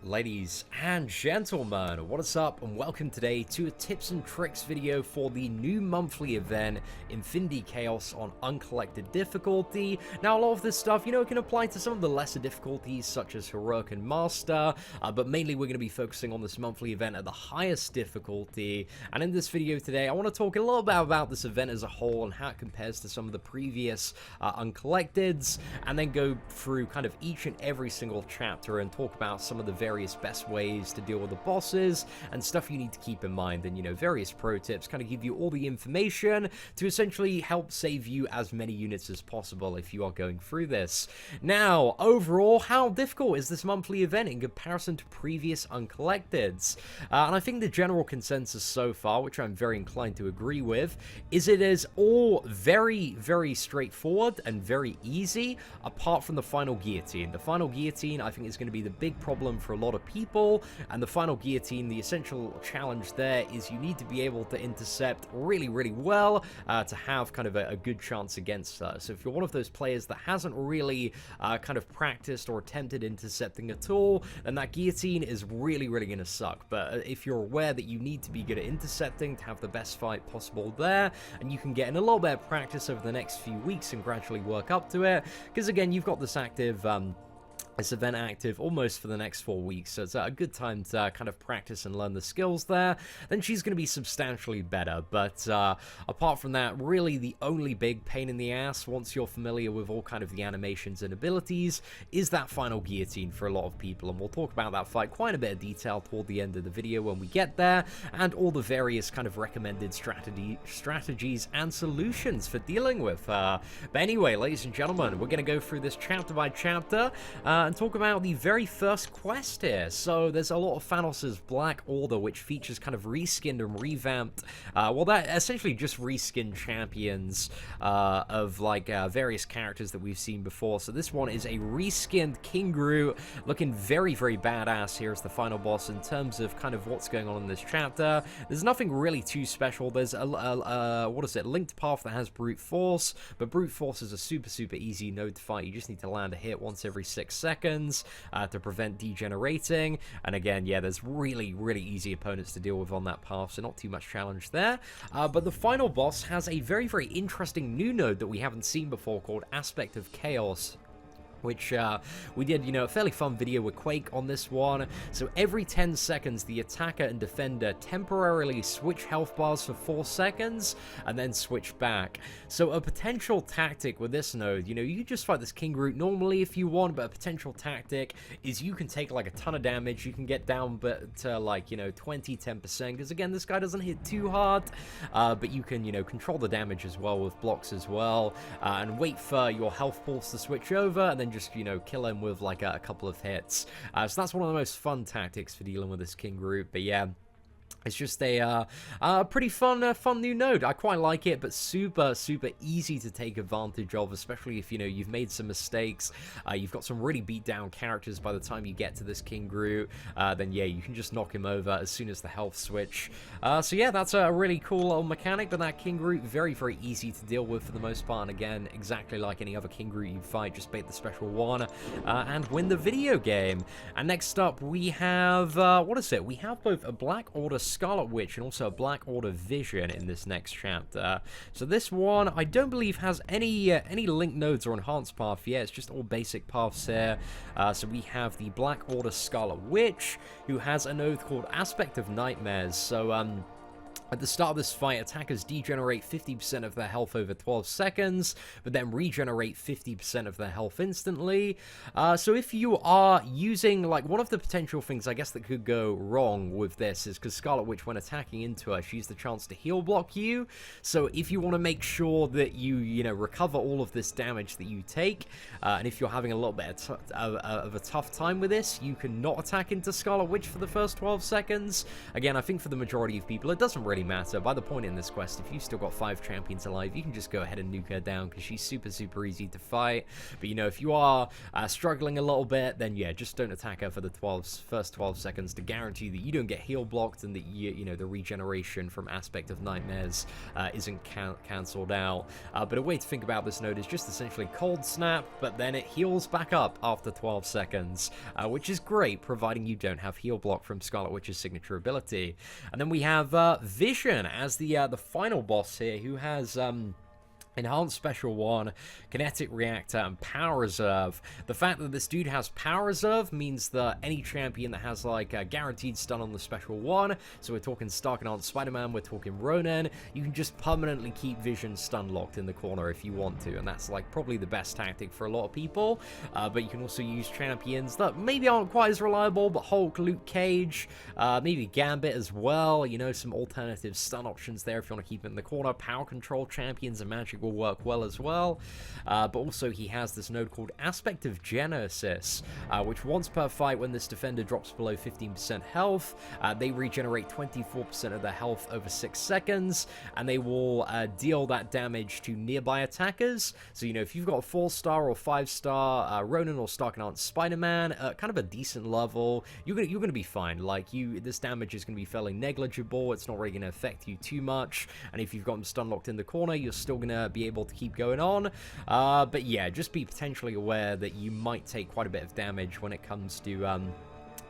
Ladies and gentlemen, what is up and welcome today to a tips and tricks video for the new monthly event, Infinity Chaos on Uncollected difficulty. Now a lot of this stuff, it can apply to some of the lesser difficulties such as Heroic and Master, but mainly we're going to be focusing on this monthly event at the highest difficulty. And in this video today, I want to talk a little bit about this event as a whole and how it compares to some of the previous Uncollecteds, and then go through kind of each and every single chapter and talk about some of the various best ways to deal with the bosses and stuff you need to keep in mind, and various pro tips, kind of give you all the information to essentially help save you as many units as possible if you are going through this. Now, overall, how difficult is this monthly event in comparison to previous Uncollecteds? And I think the general consensus so far, which I'm very inclined to agree with, is it is all very, very straightforward and very easy, apart from the final Guillotine. The final Guillotine, I think, is going to be the big problem for a lot of people, and the final Guillotine, the essential challenge there is you need to be able to intercept really, really well to have kind of a good chance against her. So if you're one of those players that hasn't really kind of practiced or attempted intercepting at all, then that Guillotine is really, really going to suck. But if you're aware that you need to be good at intercepting to have the best fight possible there, and you can get in a little bit of practice over the next few weeks and gradually work up to it, because again, you've got this active this event active almost for the next 4 weeks, so it's a good time to kind of practice and learn the skills there. Then she's going to be substantially better, but apart from that, really the only big pain in the ass, once you're familiar with all kind of the animations and abilities, is that final Guillotine for a lot of people, and we'll talk about that fight quite a bit of detail toward the end of the video when we get there, and all the various kind of recommended strategies and solutions for dealing with her. But anyway, ladies and gentlemen, we're going to go through this chapter by chapter, and talk about the very first quest here. So there's a lot of Thanos' Black Order, which features kind of reskinned and revamped, well, that essentially just reskinned champions of like various characters that we've seen before. So this one is a reskinned King Groot, looking very, very badass here as the final boss in terms of kind of what's going on in this chapter. There's nothing really too special. There's what is it, linked path that has brute force, but brute force is a super, super easy node to fight. You just need to land a hit once every 6 seconds to prevent degenerating, and again, yeah, there's really, really easy opponents to deal with on that path, so not too much challenge there. But the final boss has a very, very interesting new node that we haven't seen before called Aspect of Chaos, which we did, a fairly fun video with Quake on this one. So every 10 seconds, the attacker and defender temporarily switch health bars for 4 seconds, and then switch back. So a potential tactic with this node, you can just fight this King Groot normally if you want, but a potential tactic is you can take like a ton of damage, you can get down to like, 20-10%, because again, this guy doesn't hit too hard, but you can, control the damage as well with blocks as well, and wait for your health pools to switch over, and then just, kill him with like a couple of hits. So that's one of the most fun tactics for dealing with this King Groot. But yeah, it's just a pretty fun new node. I quite like it, but super, super easy to take advantage of, especially if, you've made some mistakes. You've got some really beat down characters by the time you get to this King Groot. Then, yeah, you can just knock him over as soon as the health switch. So, yeah, that's a really cool little mechanic, but that King Groot, very, very easy to deal with for the most part. And again, exactly like any other King Groot you fight, just bait the special one and win the video game. And next up, we have, what is it? We have both a Black Order Scarlet Witch and also a Black Order Vision in this next chapter. So this one, I don't believe has any link nodes or enhanced path yet. It's just all basic paths here. So we have the Black Order Scarlet Witch, who has a node called Aspect of Nightmares. So at the start of this fight, attackers degenerate 50% of their health over 12 seconds, but then regenerate 50% of their health instantly. So if you are using, like, one of the potential things, I guess, that could go wrong with this is because Scarlet Witch, when attacking into her, she used the chance to heal block you. So if you want to make sure that you recover all of this damage that you take, and if you're having a little bit of a tough time with this, you can not attack into Scarlet Witch for the first 12 seconds. Again, I think for the majority of people, it doesn't really really matter. By the point in this quest, if you've still got 5 champions alive, you can just go ahead and nuke her down because she's super easy to fight. But, you know, if you are struggling a little bit, then yeah, just don't attack her for the first 12 seconds to guarantee that you don't get heal blocked and that, you know, the regeneration from Aspect of Nightmares isn't cancelled out. But a way to think about this node is just essentially Cold Snap, but then it heals back up after 12 seconds, which is great, providing you don't have heal block from Scarlet Witch's signature ability. And then we have Vision as the final boss here, who has Enhanced Special 1, Kinetic Reactor, and Power Reserve. The fact that this dude has Power Reserve means that any champion that has, like, a guaranteed stun on the Special 1, so we're talking Stark Enhanced Spider-Man, we're talking Ronan, you can just permanently keep Vision stun locked in the corner if you want to, and that's, like, probably the best tactic for a lot of people. But you can also use champions that maybe aren't quite as reliable, but Hulk, Luke Cage, maybe Gambit as well, you know, some alternative stun options there if you want to keep it in the corner. Power Control champions and Magic will work well as well, but also he has this node called Aspect of Genesis, which once per fight, when this defender drops below 15% health, they regenerate 24% of their health over 6 seconds, and they will deal that damage to nearby attackers. So, you know, if you've got a 4-star or 5-star Ronan or Stark Enhanced Spider-Man, kind of a decent level, you're gonna be fine. Like, this damage is gonna be fairly negligible. It's not really gonna affect you too much, and if you've got them stun locked in the corner, you're still gonna be able to keep going on. But yeah, just be potentially aware that you might take quite a bit of damage when it comes to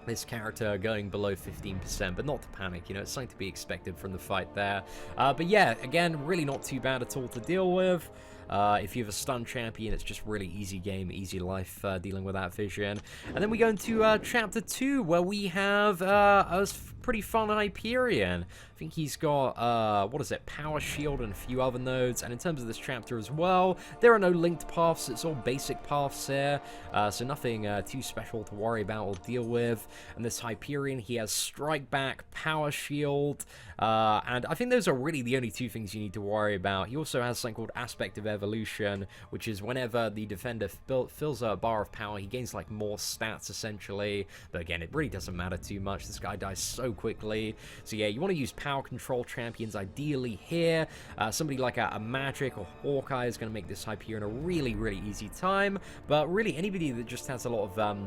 this character going below 15%, but not to panic, you know, it's something to be expected from the fight there. But yeah, again, really not too bad at all to deal with. If you have a stun champion, it's just really easy game, easy life dealing with that Vision. And then we go into Chapter 2, where we have a pretty fun Hyperion. I think he's got, what is it, Power Shield and a few other nodes. And in terms of this chapter as well, there are no linked paths, it's all basic paths here. So nothing too special to worry about or deal with. And this Hyperion, he has Strike Back, Power Shield, and I think those are really the only 2 things you need to worry about. He also has something called Aspect of Evolution, which is whenever the defender fills a bar of power, he gains like more stats essentially. But again, it really doesn't matter too much. This guy dies so quickly. So yeah, you want to use Power Control champions ideally here. Somebody like a Magic or Hawkeye is going to make this Hyperion a really easy time. But really, anybody that just has a lot of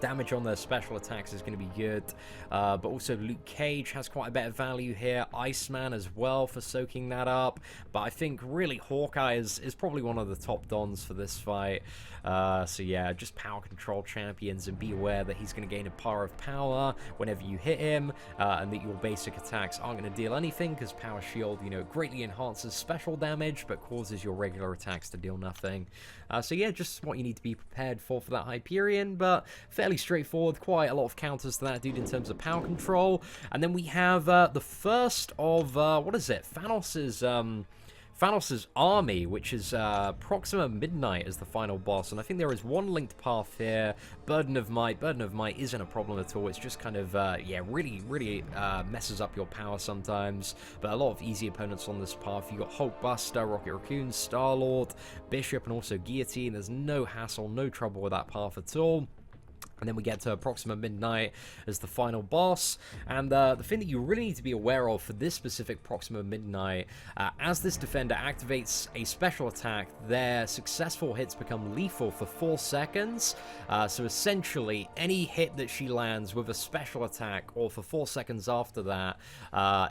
damage on their special attacks is going to be good. But also Luke Cage has quite a bit of value here. Iceman as well for soaking that up. But I think really Hawkeye is probably one of the top dons for this fight. So yeah, just Power Control champions, and be aware that he's going to gain a bar of power whenever you hit him, and that your basic attacks aren't going to deal anything, because Power Shield, you know, greatly enhances special damage, but causes your regular attacks to deal nothing. So yeah, just what you need to be prepared for that Hyperion, but fairly straightforward. Quite a lot of counters to that dude in terms of Power Control. And then we have the first of, what is it, Thanos' army, which is Proxima Midnight as the final boss, and I think there is one linked path here. Burden of Might isn't a problem at all. It's just kind of, yeah, really messes up your power sometimes, but a lot of easy opponents on this path. You got Hulkbuster, Rocket Raccoon, Star-Lord, Bishop, and also Guillotine. There's no hassle, no trouble with that path at all. And then we get to Proxima Midnight as the final boss. And the thing that you really need to be aware of for this specific Proxima Midnight, as this defender activates a special attack, their successful hits become lethal for 4 seconds. So essentially, any hit that she lands with a special attack, or for 4 seconds after that,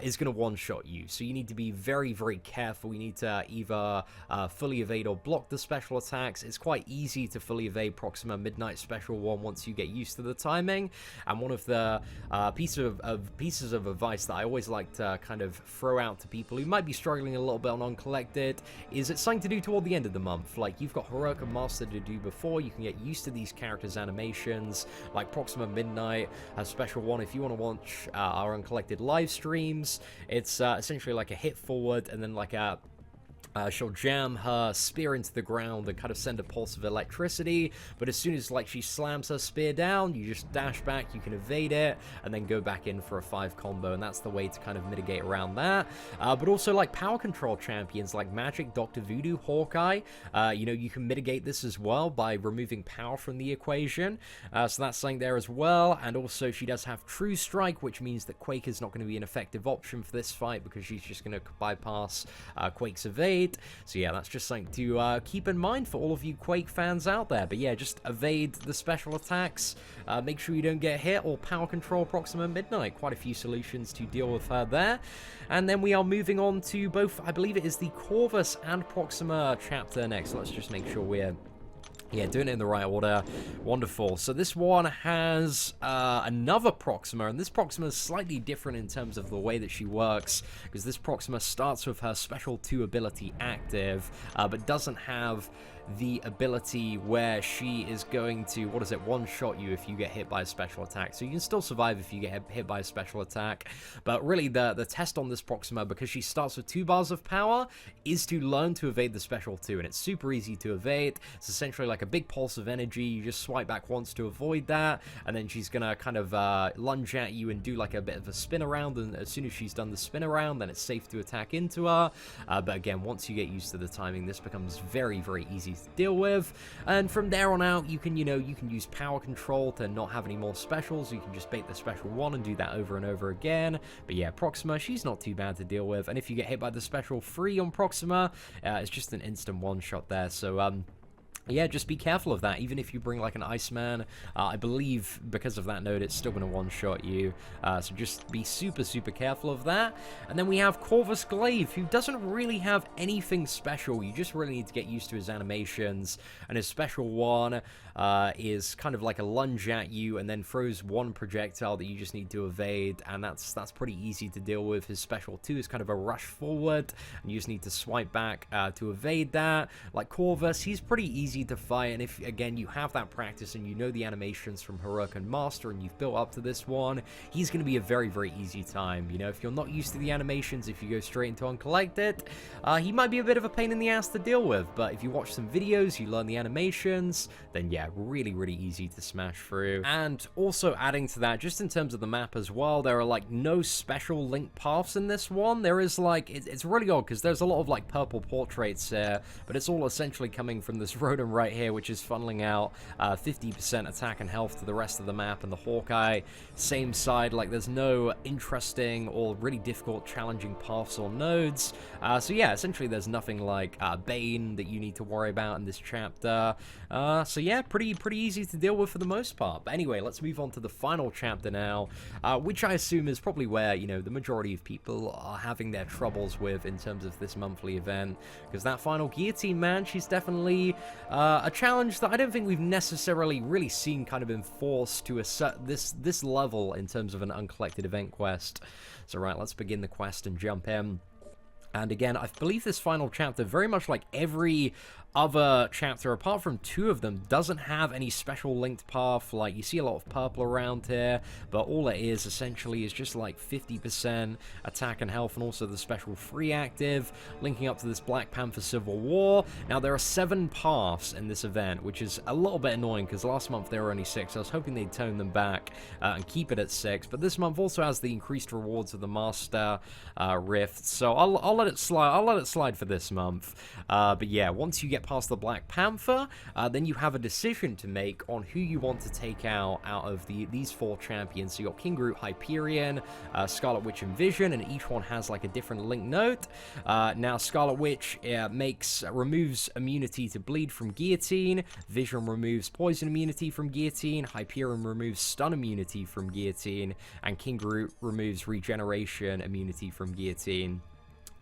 is going to one-shot you. So you need to be very careful. You need to either fully evade or block the special attacks. It's quite easy to fully evade Proxima Midnight Special 1 once you get used to the timing. And one of the pieces of advice that I always like to kind of throw out to people who might be struggling a little bit on Uncollected is it's something to do toward the end of the month. Like, you've got Heroic and Master to do before. You can get used to these characters' animations, like Proxima Midnight has Special 1. If you want to watch our Uncollected live streams, it's essentially like a hit forward and then like a She'll jam her spear into the ground and kind of send a pulse of electricity, but as soon as like she slams her spear down, you just dash back, you can evade it, and then go back in for a 5 combo, and that's the way to kind of mitigate around that. But also like power control champions like Magic, Dr. Voodoo, Hawkeye, you know, you can mitigate this as well by removing power from the equation, so that's something there as well. And also she does have True Strike, which means that Quake is not going to be an effective option for this fight because she's just going to bypass Quake's evade. So yeah, that's just something to keep in mind for all of you Quake fans out there. But yeah, just evade the special attacks, make sure you don't get hit, or power control Proxima Midnight. Quite a few solutions to deal with her there. And then we are moving on to both, I believe it is the Corvus and Proxima chapter next. So let's just make sure we're doing it in the right order. Wonderful. So this one has another Proxima, and this Proxima is slightly different in terms of the way that she works, because this Proxima starts with her Special 2 ability active, but doesn't have the ability where she is going to, one-shot you if you get hit by a special attack. So you can still survive if you get hit by a special attack, but really the test on this Proxima, because she starts with 2 bars of power, is to learn to evade the Special 2, and it's super easy to evade. It's essentially like a big pulse of energy. You just swipe back once to avoid that, and then she's gonna kind of lunge at you and do like a bit of a spin around, and as soon as she's done the spin around, then it's safe to attack into her. But again, once you get used to the timing, this becomes very, very easy to deal with, and from there on out, you can use power control to not have any more specials. You can just bait the special 1 and do that over and over again. But yeah, Proxima, she's not too bad to deal with, and if you get hit by the special 3 on Proxima, it's just an instant one-shot there. So yeah, just be careful of that. Even if you bring like an Iceman, I believe because of that node, it's still going to one-shot you. So just be super, super careful of that. And then we have Corvus Glaive, who doesn't really have anything special. You just really need to get used to his animations. And his special 1 is kind of like a lunge at you and then throws 1 projectile that you just need to evade. And that's pretty easy to deal with. His special 2 is kind of a rush forward, and you just need to swipe back to evade that. Like Corvus, he's pretty easy to fight, and if again you have that practice and you know the animations from Heroic and Master and you've built up to this one, he's going to be a very, very easy time. You know, if you're not used to the animations, if you go straight into Uncollected, he might be a bit of a pain in the ass to deal with, but if you watch some videos, you learn the animations, then yeah, really, really easy to smash through. And also adding to that, just in terms of the map as well, there are like no special link paths in this one. There is like, it's really odd because there's a lot of like purple portraits here, but it's all essentially coming from this Rotom right here, which is funneling out 50% attack and health to the rest of the map, and the Hawkeye, same side. Like, there's no interesting or really difficult challenging paths or nodes. So yeah, essentially there's nothing like Bane that you need to worry about in this chapter. So yeah, pretty easy to deal with for the most part. But anyway, let's move on to the final chapter now, which I assume is probably where, you know, the majority of people are having their troubles with in terms of this monthly event, because that final Guillotine, man, she's definitely a challenge that I don't think we've necessarily really seen kind of enforced to this level in terms of an Uncollected event quest. So right, let's begin the quest and jump in. And again, I believe this final chapter, very much like every other chapter, apart from 2 of them, doesn't have any special linked path. Like, you see a lot of purple around here, but all it is essentially is just like 50% attack and health, and also the special 3 active, linking up to this Black Panther Civil War. Now, there are 7 paths in this event, which is a little bit annoying, because last month there were only 6. I was hoping they'd tone them back and keep it at 6, but this month also has the increased rewards of the Master Rift, so I'll let it slide. I'll let it slide for this month. But yeah, once you get past the Black Panther, then you have a decision to make on who you want to take out of these 4 champions. So you got King Groot, Hyperion, Scarlet Witch, and Vision, and each one has like a different link note. Now Scarlet Witch removes immunity to bleed from Guillotine, Vision removes poison immunity from Guillotine, Hyperion removes stun immunity from Guillotine, and King Groot removes regeneration immunity from Guillotine.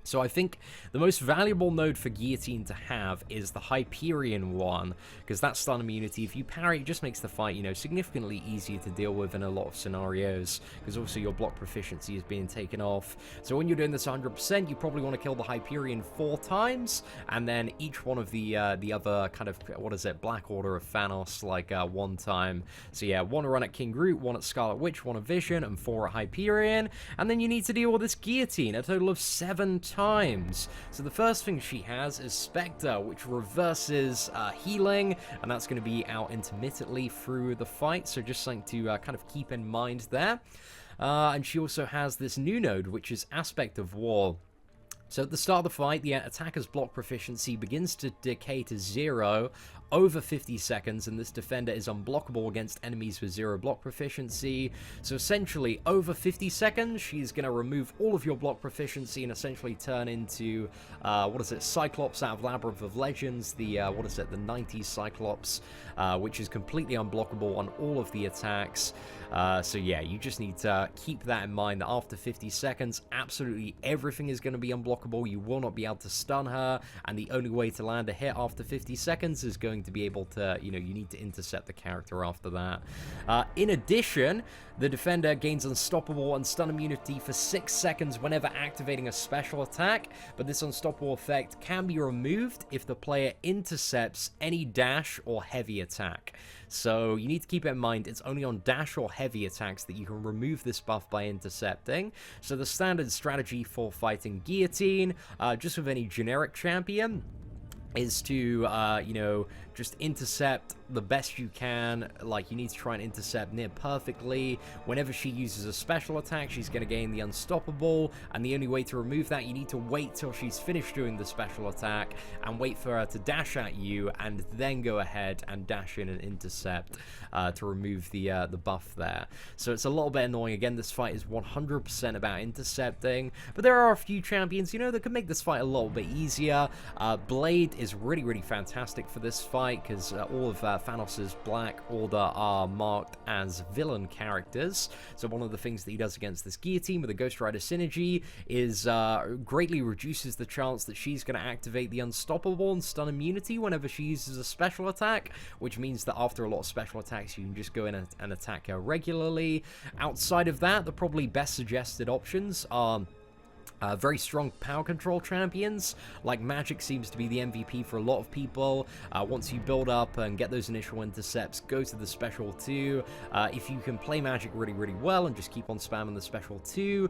So I think the most valuable node for Guillotine to have is the Hyperion one, because that stun immunity, if you parry, it just makes the fight, you know, significantly easier to deal with in a lot of scenarios, because also your block proficiency is being taken off. So when you're doing this 100%, you probably want to kill the Hyperion 4 times, and then each one of the other kind of, Black Order of Thanos, like 1 time. So yeah, 1 run at King Groot, 1 at Scarlet Witch, 1 at Vision, and 4 at Hyperion, and then you need to deal with this Guillotine, a total of 7 times. So the first thing she has is Spectre, which reverses healing, and that's going to be out intermittently through the fight, so just something to kind of keep in mind there. And she also has this new node, which is Aspect of War. So at the start of the fight, the attacker's block proficiency begins to decay to 0 over 50 seconds, and this defender is unblockable against enemies with 0 block proficiency. So essentially, over 50 seconds, she's going to remove all of your block proficiency and essentially turn into, Cyclops out of Labyrinth of Legends, the 90s Cyclops, which is completely unblockable on all of the attacks. So yeah, you just need to keep that in mind, that after 50 seconds, absolutely everything is going to be unblockable. You will not be able to stun her, and the only way to land a hit after 50 seconds is going to be able to, you need to intercept the character after that. In addition, the defender gains unstoppable and stun immunity for 6 seconds whenever activating a special attack, but this unstoppable effect can be removed if the player intercepts any dash or heavy attack. So you need to keep it in mind, it's only on dash or heavy attacks that you can remove this buff by intercepting. So the standard strategy for fighting Guillotine, just with any generic champion, is to, just intercept the best you can. Like, you need to try and intercept near perfectly. Whenever she uses a special attack, she's going to gain the unstoppable, and the only way to remove that, you need to wait till she's finished doing the special attack and wait for her to dash at you, and then go ahead and dash in and intercept to remove the buff there. So it's a little bit annoying. Again, this fight is 100% about intercepting, but there are a few champions, that could make this fight a little bit easier. Blade is really, really fantastic for this fight, because all of Thanos' Black Order are marked as villain characters. So one of the things that he does against this Guillotine with the Ghost Rider synergy is greatly reduces the chance that she's going to activate the Unstoppable and stun immunity whenever she uses a special attack, which means that after a lot of special attacks, you can just go in and attack her regularly. Outside of that, the probably best suggested options are very strong power control champions. Like Magic seems to be the MVP for a lot of people. Once you build up and get those initial intercepts, go to the special 2. If you can play Magic really, really well and just keep on spamming the special 2,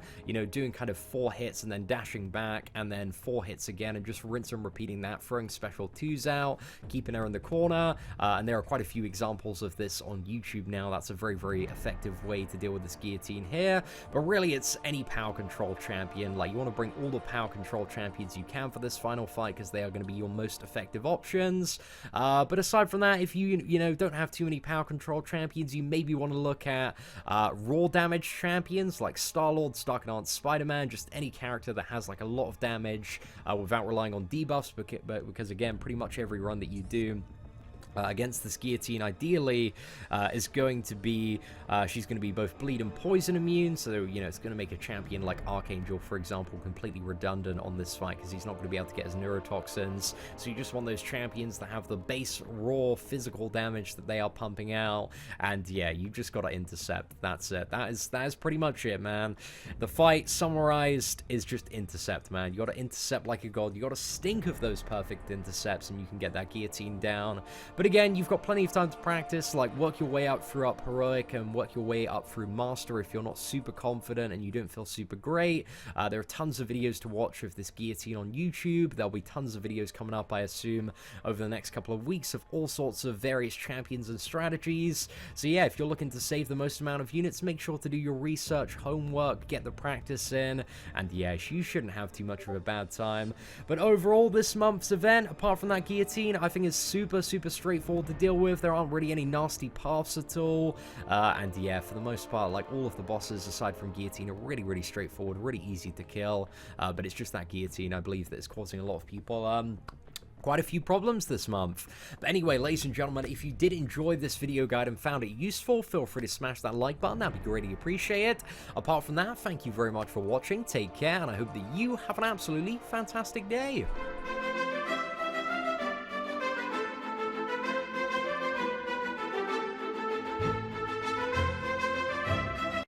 doing kind of 4 hits and then dashing back and then 4 hits again, and just rinse and repeating that, throwing special 2s out, keeping her in the corner. And there are quite a few examples of this on YouTube now. That's a very, very effective way to deal with this Guillotine here. But really, it's any power control champion. Like, you want to bring all the power control champions you can for this final fight, because they are going to be your most effective options. But aside from that, if you don't have too many power control champions, you maybe want to look at raw damage champions like Star-Lord, Stark-Enhanced Spider-Man, just any character that has like a lot of damage without relying on debuffs, because again, pretty much every run that you do against this Guillotine, ideally, is going to be, she's going to be both bleed and poison immune, so, it's going to make a champion like Archangel, for example, completely redundant on this fight, because he's not going to be able to get his neurotoxins. So you just want those champions that have the base raw physical damage that they are pumping out, and yeah, you just got to intercept. That's it. That is pretty much it, man. The fight, summarized, is just intercept, man. You got to intercept like a god. You got to stink of those perfect intercepts, and you can get that Guillotine down. But again, you've got plenty of time to practice, like work your way up through Heroic and work your way up through Master if you're not super confident and you don't feel super great. There are tons of videos to watch of this Guillotine on YouTube. There'll be tons of videos coming up, I assume, over the next couple of weeks of all sorts of various champions and strategies. So yeah, if you're looking to save the most amount of units, make sure to do your research, homework, get the practice in, and yeah, you shouldn't have too much of a bad time. But overall, this month's event, apart from that Guillotine, I think is super, super straightforward to deal with. There aren't really any nasty paths at all, and yeah, for the most part, like, all of the bosses aside from Guillotine are really, really straightforward, really easy to kill, but it's just that Guillotine, I believe, that is causing a lot of people quite a few problems this month. But anyway, ladies and gentlemen, if you did enjoy this video guide and found it useful, feel free to smash that like button. That'd be greatly appreciated. Apart from that, thank you very much for watching. Take care, and I hope that you have an absolutely fantastic day.